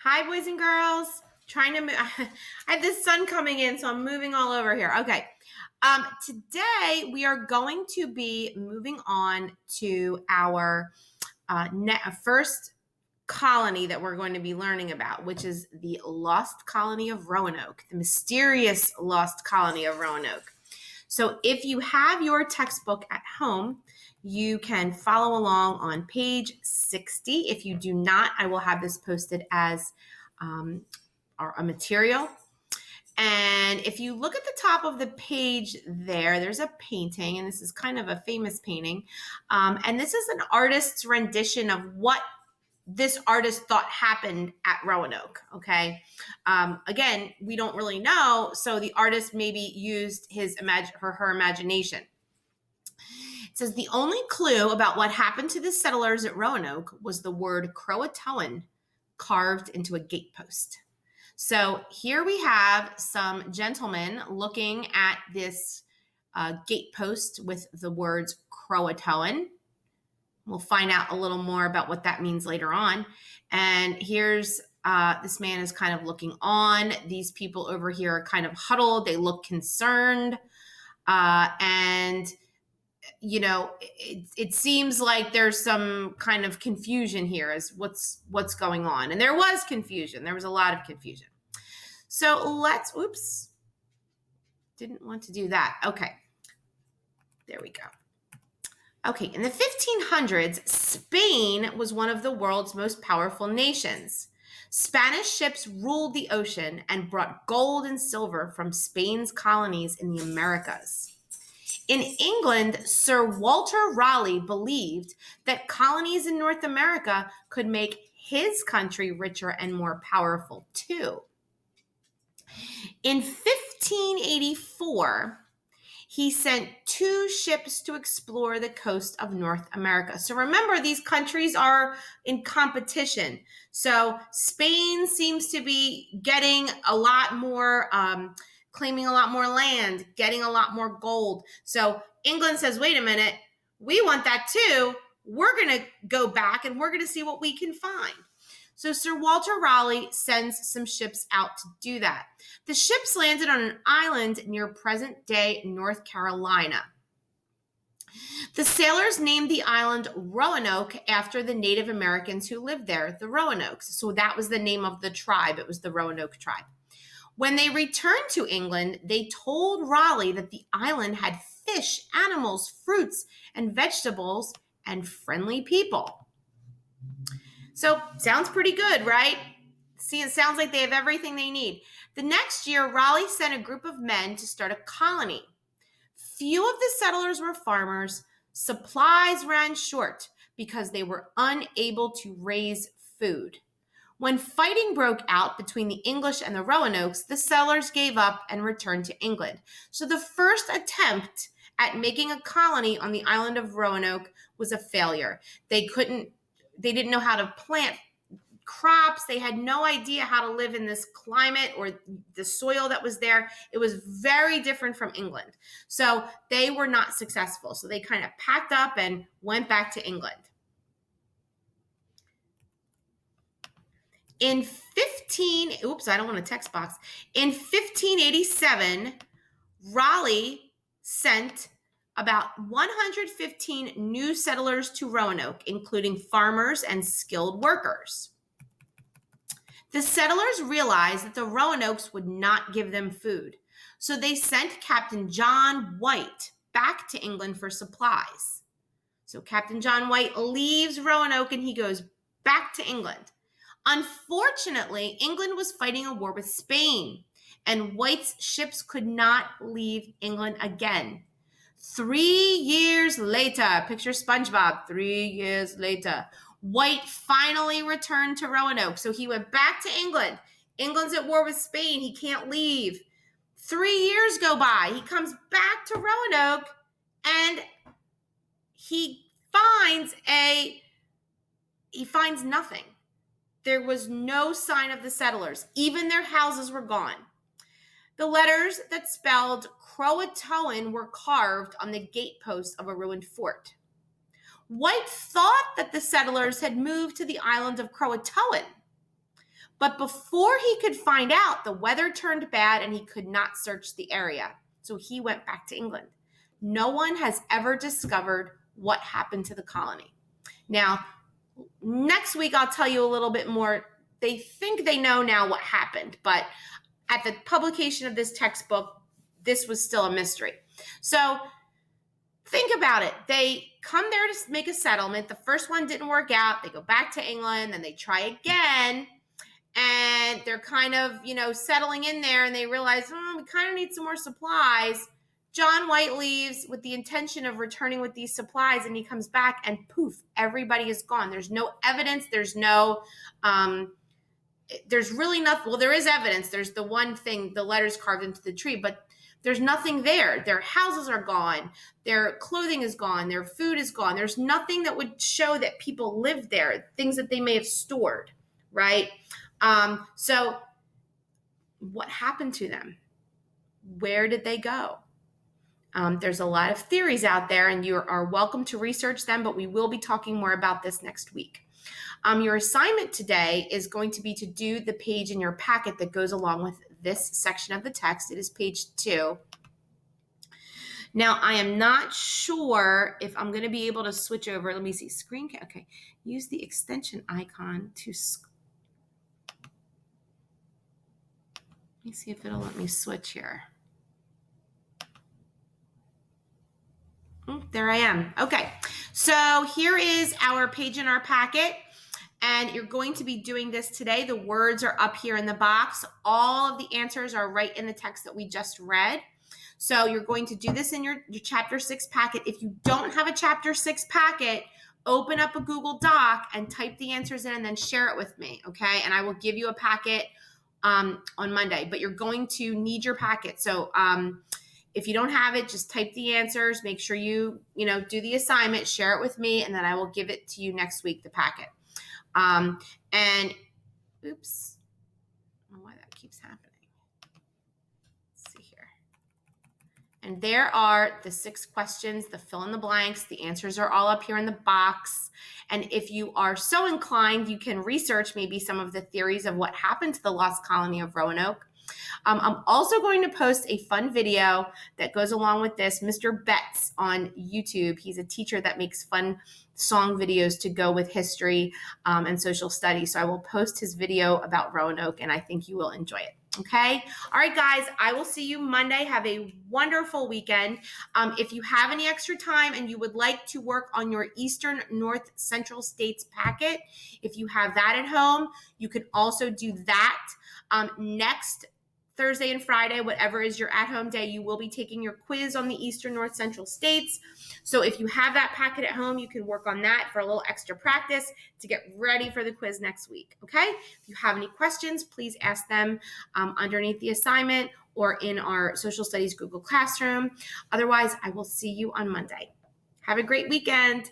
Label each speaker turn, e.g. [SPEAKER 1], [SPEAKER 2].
[SPEAKER 1] Hi, boys and girls. Trying to move. I have the sun coming in, so I'm moving all over here. Okay. Today we are going to be moving on to our first colony that we're going to be learning about, which is the lost colony of Roanoke, the mysterious lost colony of Roanoke. So if you have your textbook at home, you can follow along on page 60. If you do not, I will have this posted as a material. And if you look at the top of the page there's a painting, and this is kind of a famous painting. And this is an artist's rendition of what this artist thought happened at Roanoke. Okay. Again, we don't really know. So the artist maybe used her imagination. It says the only clue about what happened to the settlers at Roanoke was the word Croatoan carved into a gatepost. So here we have some gentlemen looking at this gatepost with the words Croatoan. We'll find out a little more about what that means later on. And here's this man is kind of looking on. These people over here are kind of huddled. They look concerned. And it seems like there's some kind of confusion here as what's going on. And there was confusion. There was a lot of confusion. So didn't want to do that. Okay. There we go. Okay, in the 1500s, Spain was one of the world's most powerful nations. Spanish ships ruled the ocean and brought gold and silver from Spain's colonies in the Americas. In England, Sir Walter Raleigh believed that colonies in North America could make his country richer and more powerful too. In 1584, he sent 2 ships to explore the coast of North America. So remember, these countries are in competition. So Spain seems to be getting a lot more, claiming a lot more land, getting a lot more gold. So England says, wait a minute, we want that too. We're going to go back and we're going to see what we can find. So Sir Walter Raleigh sends some ships out to do that. The ships landed on an island near present-day North Carolina. The sailors named the island Roanoke after the Native Americans who lived there, the Roanokes. So that was the name of the tribe. It was the Roanoke Tribe. When they returned to England, they told Raleigh that the island had fish, animals, fruits, and vegetables, and friendly people. So, sounds pretty good, right? See, it sounds like they have everything they need. The next year, Raleigh sent a group of men to start a colony. Few of the settlers were farmers. Supplies ran short because they were unable to raise food. When fighting broke out between the English and the Roanokes, the settlers gave up and returned to England. So the first attempt at making a colony on the island of Roanoke was a failure. They didn't know how to plant crops. They had no idea how to live in this climate or the soil that was there. It was very different from England. So they were not successful. So they kind of packed up and went back to England. In 1587, Raleigh sent about 115 new settlers to Roanoke, including farmers and skilled workers. The settlers realized that the Roanokes would not give them food, so they sent Captain John White back to England for supplies. So Captain John White leaves Roanoke and he goes back to England. Unfortunately, England was fighting a war with Spain, and White's ships could not leave England again. 3 years later, picture SpongeBob, 3 years later, White finally returned to Roanoke. So he went back to England. England's at war with Spain. He can't leave. 3 years go by. He comes back to Roanoke and he finds nothing. There was no sign of the settlers. Even their houses were gone. The letters that spelled Croatoan were carved on the gatepost of a ruined fort. White thought that the settlers had moved to the island of Croatoan, But before he could find out, the weather turned bad and he could not search the area. So he went back to England. No one has ever discovered what happened to the colony. Now, next week, I'll tell you a little bit more. They think they know now what happened, but at the publication of this textbook, this was still a mystery. So think about it. They come there to make a settlement. The first one didn't work out. They go back to England, then they try again. And they're kind of, settling in there, and they realize, we kind of need some more supplies. John White leaves with the intention of returning with these supplies, and he comes back and poof, everybody is gone. There's no evidence. There's no, there's really nothing. Well, there is evidence. There's the one thing, the letters carved into the tree, but there's nothing there. Their houses are gone. Their clothing is gone. Their food is gone. There's nothing that would show that people lived there, things that they may have stored, right? So what happened to them? Where did they go? There's a lot of theories out there, and you are welcome to research them, but we will be talking more about this next week. Your assignment today is going to be to do the page in your packet that goes along with this section of the text. It is page 2. Now, I am not sure if I'm going to be able to switch over. Let me see. Screen. Okay. Use the extension icon to let me see if it'll let me switch here. There I am. Okay. So here is our page in our packet, and you're going to be doing this today. The words are up here in the box. All of the answers are right in the text that we just read. So you're going to do this in your chapter 6 packet. If you don't have a chapter 6 packet, open up a Google Doc and type the answers in and then share it with me. Okay. And I will give you a packet on Monday, but you're going to need your packet. So if you don't have it, just type the answers, make sure you do the assignment, share it with me, and then I will give it to you next week, the packet. And oops, I don't know why that keeps happening. Let's see here. And there are the 6 questions, the fill in the blanks. The answers are all up here in the box. And if you are so inclined, you can research maybe some of the theories of what happened to the lost colony of Roanoke. I'm also going to post a fun video that goes along with this. Mr. Betts on YouTube. He's a teacher that makes fun song videos to go with history and social studies. So I will post his video about Roanoke, and I think you will enjoy it. Okay. All right, guys, I will see you Monday. Have a wonderful weekend. If you have any extra time and you would like to work on your Eastern North Central States packet, if you have that at home, you can also do that. Next Thursday and Friday, whatever is your at-home day, you will be taking your quiz on the Eastern North Central States. So if you have that packet at home, you can work on that for a little extra practice to get ready for the quiz next week, okay? If you have any questions, please ask them underneath the assignment or in our Social Studies Google Classroom. Otherwise, I will see you on Monday. Have a great weekend.